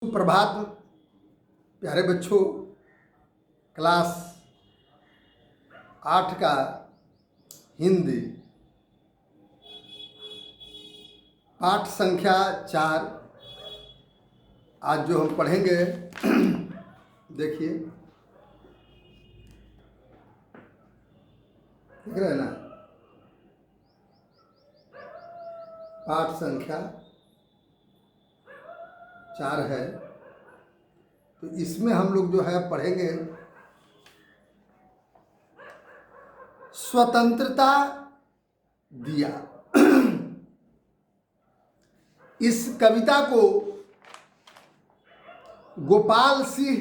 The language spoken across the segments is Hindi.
सुप्रभात प्यारे बच्चों। क्लास 8 का हिंदी पाठ संख्या 4 आज जो हम पढ़ेंगे देखिए, देख रहे हैं ना, पाठ संख्या 4 है। तो इसमें हम लोग जो है पढ़ेंगे स्वतंत्रता दिया। इस कविता को गोपाल सिंह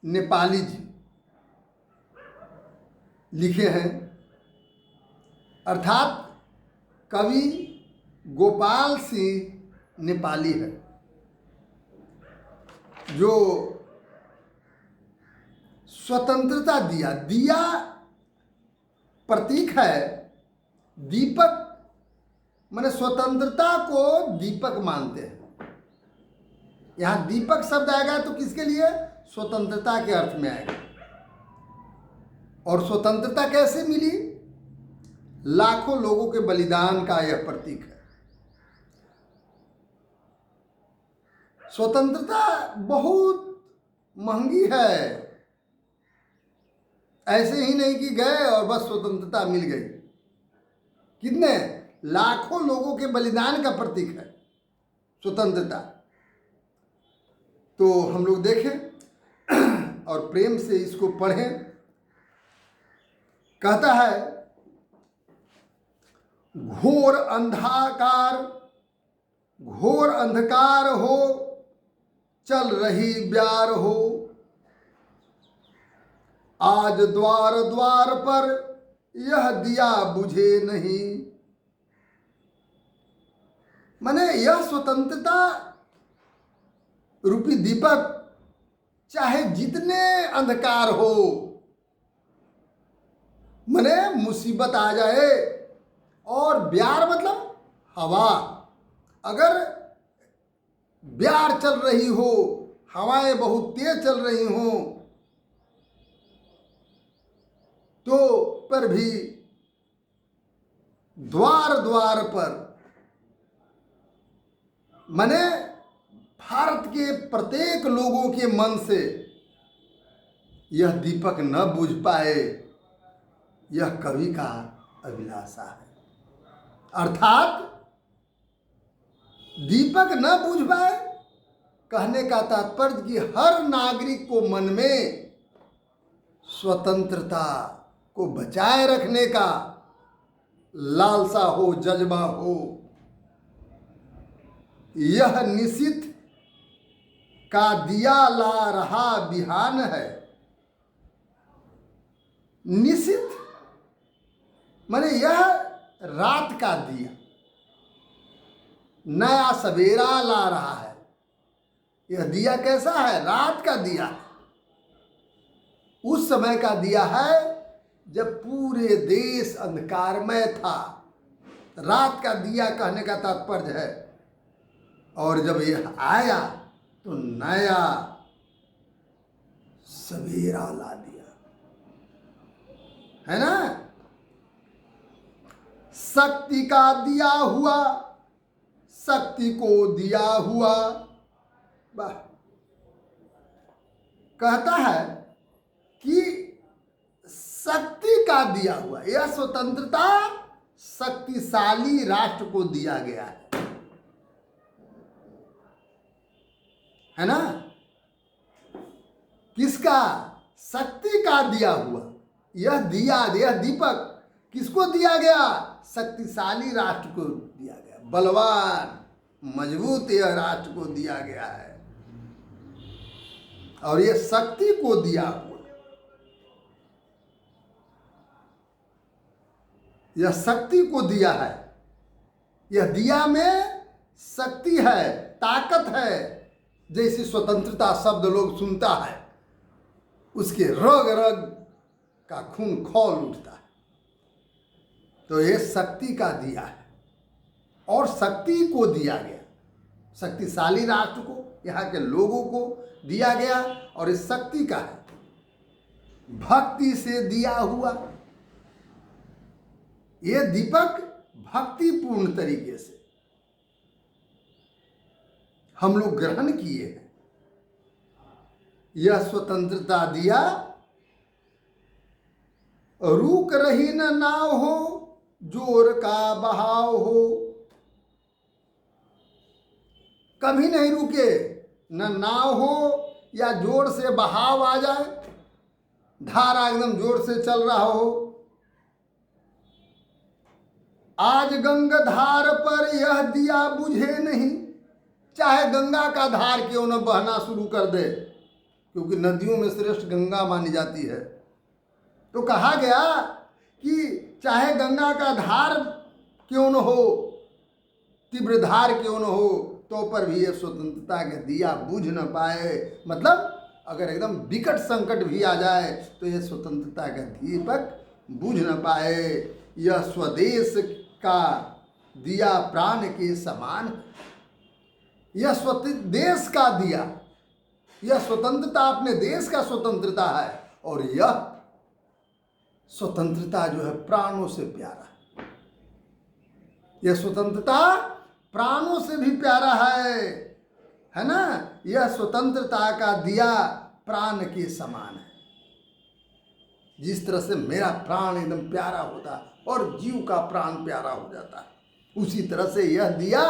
नेपाली जी लिखे हैं, अर्थात कवि गोपाल सिंह नेपाली है, जो स्वतंत्रता दिया। दिया प्रतीक है, दीपक माने स्वतंत्रता को दीपक मानते हैं। यहां दीपक शब्द आएगा तो किसके लिए? स्वतंत्रता के अर्थ में आएगा। और स्वतंत्रता कैसे मिली? लाखों लोगों के बलिदान का यह प्रतीक है। स्वतंत्रता बहुत महंगी है, ऐसे ही नहीं कि गए और बस स्वतंत्रता मिल गई। कितने लाखों लोगों के बलिदान का प्रतीक है स्वतंत्रता। तो हम लोग देखें और प्रेम से इसको पढ़ें। कहता है, घोर अंधकार हो, चल रही ब्यार हो, आज द्वार द्वार पर यह दिया बुझे नहीं। माने यह स्वतंत्रता रूपी दीपक चाहे जितने अंधकार हो, माने मुसीबत आ जाए, और ब्यार मतलब हवा, अगर ब्यार चल रही हो, हवाएं बहुत तेज चल रही हो, तो पर भी द्वार द्वार पर, माने भारत के प्रत्येक लोगों के मन से यह दीपक न बुझ पाए, यह कवि का अभिलाषा है। अर्थात दीपक न बुझ पाए, कहने का तात्पर्य कि हर नागरिक को मन में स्वतंत्रता को बचाए रखने का लालसा हो, जज्बा हो। यह निशिथ का दिया ला रहा बिहान है। निशिथ माने यह रात का दिया, नया सवेरा ला रहा है। यह दिया कैसा है? रात का दिया। उस समय का दिया है जब पूरे देश अंधकारमय था। रात का दिया कहने का तात्पर्य है। और जब यह आया तो नया सवेरा ला दिया, है ना। शक्ति का दिया हुआ, शक्ति को दिया हुआ। वाह। कहता है कि शक्ति का दिया हुआ, यह स्वतंत्रता शक्तिशाली राष्ट्र को दिया गया है ना। किसका? शक्ति का दिया हुआ। यह दिया, यह दीपक किसको दिया गया? शक्तिशाली राष्ट्र को दिया गया, बलवान मजबूत यह राष्ट्र को दिया गया है। और यह शक्ति को दिया हुआ, यह शक्ति को दिया है। यह दिया में शक्ति है, ताकत है। जैसे स्वतंत्रता शब्द लोग सुनता है, उसके रग रग का खून खौल उठता है। तो यह शक्ति का दिया है और शक्ति को दिया गया। शक्तिशाली राष्ट्र को, यहाँ के लोगों को दिया गया। और इस शक्ति का है भक्ति से दिया हुआ। ये दीपक भक्तिपूर्ण तरीके से हम लोग ग्रहण किए हैं। यह स्वतंत्रता दिया, रुक रही न नाव हो, जोर का बहाव हो। कभी नहीं रुके, न नाव हो या जोर से बहाव आ जाए, धारा एकदम जोर से चल रहा हो। आज गंगाधार पर यह दिया बुझे नहीं, चाहे गंगा का धार क्यों न बहना शुरू कर दे, क्योंकि नदियों में श्रेष्ठ गंगा मानी जाती है। तो कहा गया कि चाहे गंगा का धार क्यों न हो, तीव्र धार क्यों न हो, तो पर भी ये स्वतंत्रता के दिया बुझ न पाए। मतलब अगर एकदम विकट संकट भी आ जाए तो ये स्वतंत्रता का दीपक बुझ न पाए। यह स्वदेश का दिया प्राण के समान। यह देश का दिया, यह स्वतंत्रता अपने देश का स्वतंत्रता है। और यह स्वतंत्रता जो है प्राणों से प्यारा है। यह स्वतंत्रता प्राणों से भी प्यारा है ना। यह स्वतंत्रता का दिया प्राण के समान है। जिस तरह से मेरा प्राण एकदम प्यारा होता है और जीव का प्राण प्यारा हो जाता है, उसी तरह से यह दिया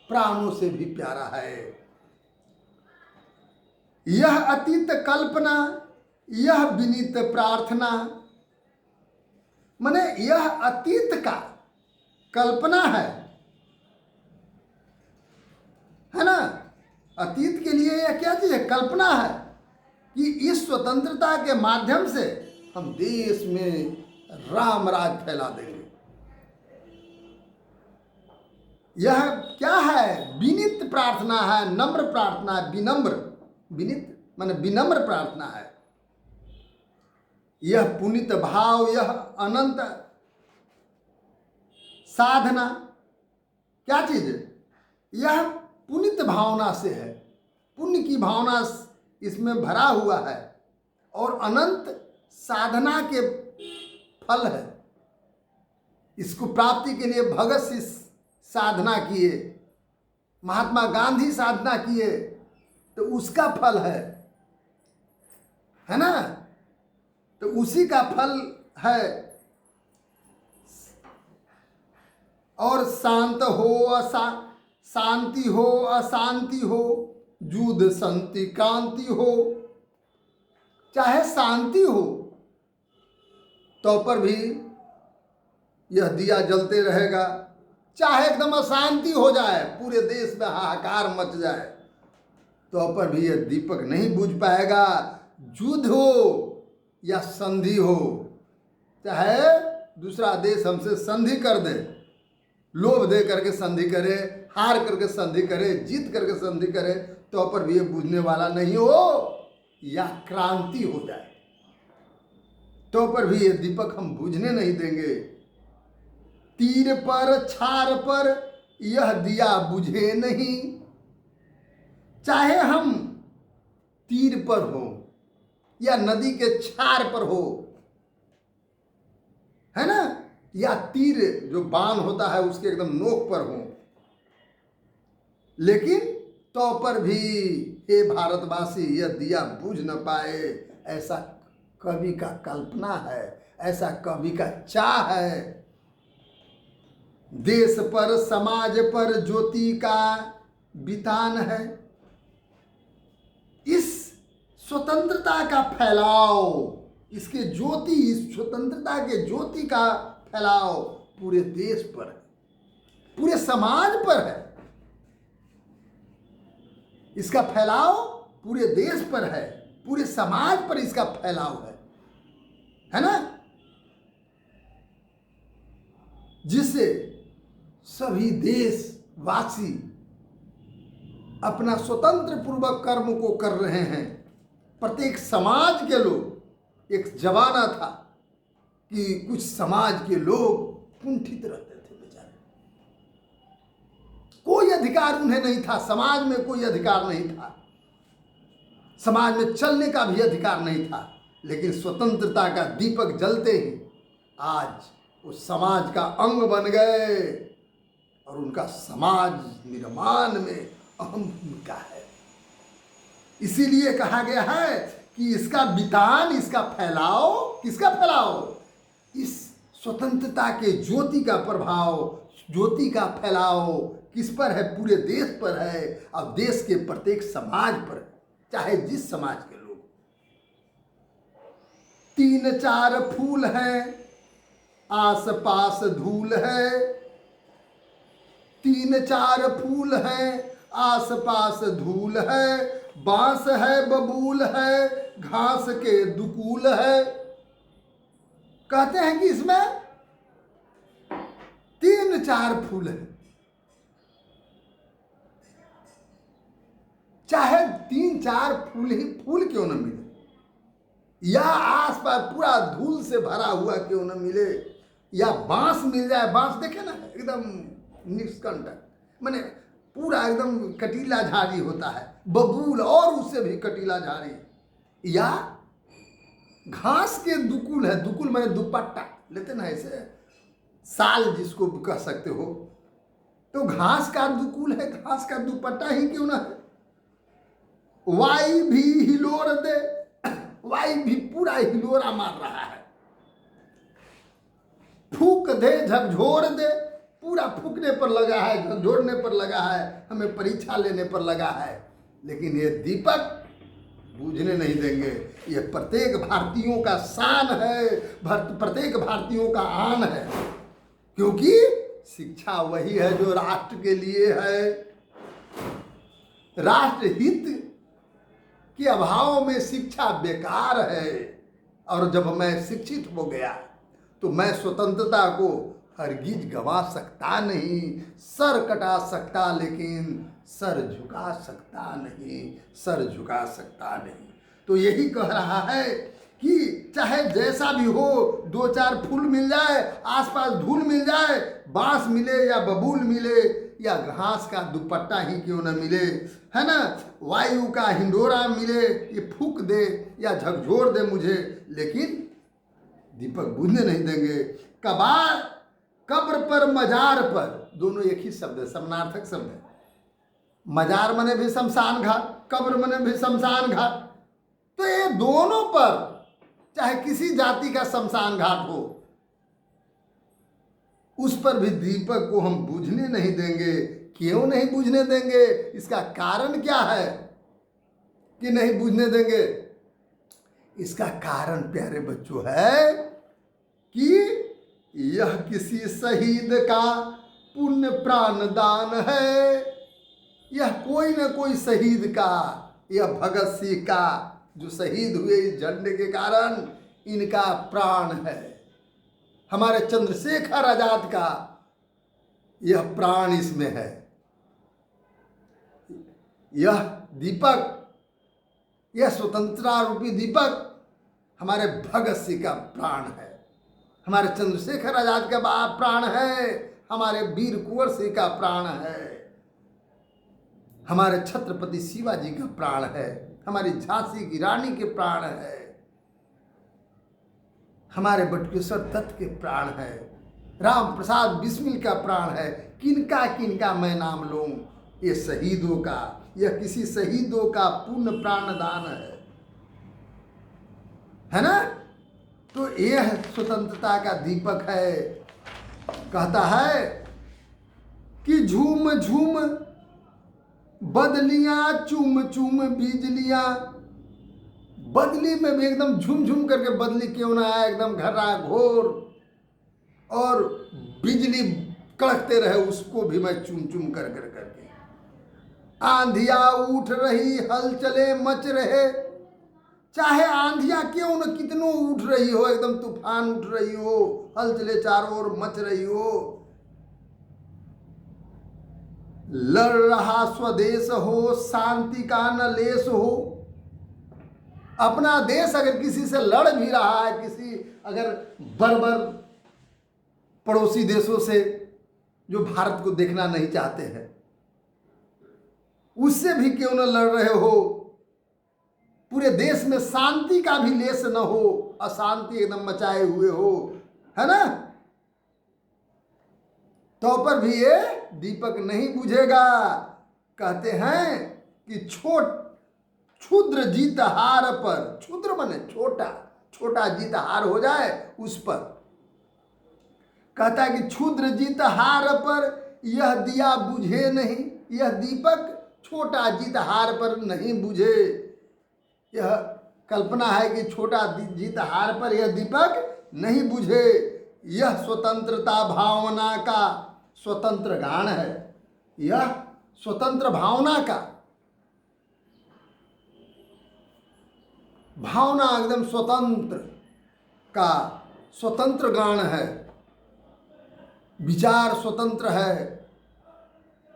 प्राणों से भी प्यारा है। यह अतीत कल्पना, यह विनीत प्रार्थना। माने यह अतीत का कल्पना है ना। अतीत के लिए यह क्या चीज है? कल्पना है कि इस स्वतंत्रता के माध्यम से हम देश में राम राज फैला देंगे। यह क्या है? विनीत प्रार्थना है, नम्र प्रार्थना है। विनम्र, विनीत माने विनम्र प्रार्थना है। यह पुनित भाव, यह अनंत साधना। क्या चीज? यह पुनित भावना से है, पुण्य की भावना इसमें भरा हुआ है और अनंत साधना के फल है। इसको प्राप्ति के लिए भगत सिंह साधना किए, महात्मा गांधी साधना किए, तो उसका फल है ना। तो उसी का फल है। और शांत हो शांति हो, अशांति हो, युद्ध संति क्रांति हो, चाहे शांति हो तो पर भी यह दिया जलते रहेगा। चाहे एकदम अशांति हो जाए, पूरे देश में हाहाकार मच जाए, तो पर भी यह दीपक नहीं बुझ पाएगा। युद्ध हो या संधि हो, चाहे दूसरा देश हमसे संधि कर दे, लोभ दे करके संधि करे, हार करके संधि करे, जीत करके संधि करे, तो पर भी ये बुझने वाला नहीं हो। या क्रांति हो जाए तो पर भी ये दीपक हम बुझने नहीं देंगे। तीर पर छार पर यह दिया बुझे नहीं। चाहे हम तीर पर हो या नदी के छार पर हो, है ना, या तीर जो बाण होता है उसके एकदम नोक पर हो, लेकिन तो पर भी हे भारतवासी यह दिया बुझ न पाए। ऐसा कवि का कल्पना है, ऐसा कवि का चाह है। देश पर समाज पर ज्योति का बितान है। इस स्वतंत्रता का फैलाव, इसके ज्योति, इस स्वतंत्रता के ज्योति का फैलाव पूरे देश पर है, पूरे समाज पर है। इसका फैलाव पूरे देश पर है, पूरे समाज पर इसका फैलाव है ना। जिससे सभी देशवासी अपना स्वतंत्र पूर्वक कर्म को कर रहे हैं। प्रत्येक समाज के लोग, एक जमाना था कि कुछ समाज के लोग कुंठित रहते थे बेचारे, कोई अधिकार उन्हें नहीं था, समाज में कोई अधिकार नहीं था, समाज में चलने का भी अधिकार नहीं था। लेकिन स्वतंत्रता का दीपक जलते ही आज उस समाज का अंग बन गए और उनका समाज निर्माण में अहम भूमिका है। इसीलिए कहा गया है कि इसका वितान, इसका फैलाव, किसका फैलाव? इस स्वतंत्रता के ज्योति का प्रभाव, ज्योति का फैलाव किस पर है? पूरे देश पर है। अब देश के प्रत्येक समाज पर, चाहे जिस समाज के लोग। 3-4 फूल हैं, आस पास धूल है। 3-4 फूल हैं, आस पास धूल है। बांस है, बबूल है, घास के दुकूल है। कहते हैं कि इसमें 3-4 फूल हैं। चाहे 3-4 फूल ही फूल क्यों न मिले, या आसपास पूरा धूल से भरा हुआ क्यों न मिले, या बांस मिल जाए। बांस देखे ना, एकदम निष्कंटक, माने पूरा एकदम कटीला झाड़ी होता है। बबूल और उससे भी कटीला झाड़ी, या घास के दुकुल है। दुकुल माने दुपट्टा लेते ना, ऐसे साल जिसको कह सकते हो। तो घास का दुकुल है, घास का दुपट्टा ही क्यों ना है। वाई भी हिलोर दे, वाई भी पूरा हिलोरा मार रहा है। फूक दे, झकझोर दे, पूरा फूकने पर लगा है, झकझोरने पर लगा है, हमें परीक्षा लेने पर लगा है। लेकिन ये दीपक बूझने नहीं देंगे। ये प्रत्येक भारतीयों का शान है, प्रत्येक भारतीयों का आन है। क्योंकि शिक्षा वही है जो राष्ट्र के लिए है। राष्ट्र हित के अभाव में शिक्षा बेकार है। और जब मैं शिक्षित हो गया तो मैं स्वतंत्रता को हरगिज गंवा सकता नहीं। सर कटा सकता, लेकिन सर झुका सकता नहीं, सर झुका सकता नहीं। तो यही कह रहा है कि चाहे जैसा भी हो, 2-4 फूल मिल जाए, आसपास धूल मिल जाए, बांस मिले या बबूल मिले, या घास का दुपट्टा ही क्यों न मिले, है ना, वायु का हिंडोरा मिले, ये फूक दे या झकझोर दे मुझे, लेकिन दीपक बुझने नहीं देंगे। कबार, कब्र पर, मजार पर, दोनों एक ही शब्द है, समानार्थक शब्द है। मजार मने भी शमशान घाट, कब्र मने भी शमशान घाट। तो ये दोनों पर, चाहे किसी जाति का शमशान घाट हो, उस पर भी दीपक को हम बुझने नहीं देंगे। क्यों नहीं बुझने देंगे? इसका कारण क्या है कि नहीं बुझने देंगे? इसका कारण प्यारे बच्चों है कि यह किसी शहीद का पुण्य प्राण दान है। यह कोई न कोई शहीद का, यह भगत सिंह का, जो शहीद हुए इस झंडे के कारण, इनका प्राण है। हमारे चंद्रशेखर आजाद का यह प्राण इसमें है। यह दीपक, यह स्वतंत्रता रूपी दीपक हमारे भगत सिंह का प्राण है, हमारे चंद्रशेखर आजाद का प्राण है, हमारे वीर कुंवर सिंह का प्राण है, हमारे छत्रपति शिवाजी का प्राण है, हमारी झांसी की रानी के प्राण है, हमारे बटुकेश्वर दत्त के प्राण है, राम प्रसाद बिस्मिल का प्राण है। किनका किनका मैं नाम लूं? ये शहीदों का, यह किसी शहीदों का पुण्य प्राणदान है ना। तो यह स्वतंत्रता का दीपक है। कहता है कि झूम झूम बदलियां, चूम चूम बिजलियां। बदली में भी एकदम झूम झूम करके बदली क्यों ना आए, एकदम घर्रा घोर, और बिजली कड़कते रहे, उसको भी मैं चूम चूम कर करके। आंधिया उठ रही, हलचले मच रहे, चाहे आंधियां क्यों न कितनों उठ रही हो, एकदम तूफान उठ रही हो, हलचले चारों ओर मच रही हो, लड़ रहा स्वदेश हो, शांति का न लेस हो। अपना देश अगर किसी से लड़ भी रहा है, किसी अगर बर्बर पड़ोसी देशों से जो भारत को देखना नहीं चाहते हैं, उससे भी क्यों न लड़ रहे हो? पूरे देश में शांति का भी लेस न हो, अशांति एकदम मचाए हुए हो, है ना? तो पर भी ये दीपक नहीं बुझेगा। कहते हैं कि क्षुद्र जीत हार पर, क्षुद्र माने छोटा, छोटा जीत हार हो जाए उस पर। कहता है कि क्षुद्र जीत हार पर यह दिया बुझे नहीं, यह दीपक छोटा जीत हार पर नहीं बुझे। यह कल्पना है कि छोटा जीत हार पर यह दीपक नहीं बुझे। यह स्वतंत्रता भावना का स्वतंत्र गान है। यह स्वतंत्र भावना का, भावना एकदम स्वतंत्र का स्वतंत्र गान है। विचार स्वतंत्र है।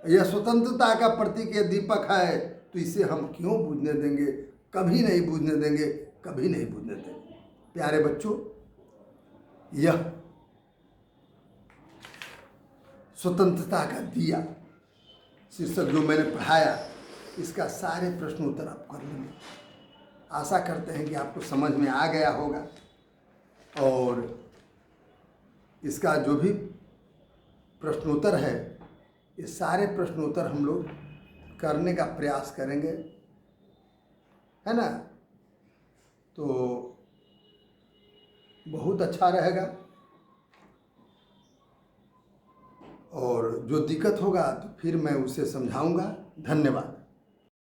यह स्वतंत्रता का प्रतीक ये दीपक है। तो इसे हम क्यों बुझने देंगे? कभी नहीं बुझने देंगे, कभी नहीं बुझने देंगे। प्यारे बच्चों, यह स्वतंत्रता का दिया शीर्षक जो मैंने पढ़ाया, इसका सारे प्रश्न उत्तर आप कर लेंगे। आशा करते हैं कि आपको समझ में आ गया होगा और इसका जो भी प्रश्नोत्तर है, ये सारे प्रश्नोत्तर हम लोग करने का प्रयास करेंगे, है ना? तो बहुत अच्छा रहेगा। और जो दिक्कत होगा तो फिर मैं उसे समझाऊंगा। धन्यवाद।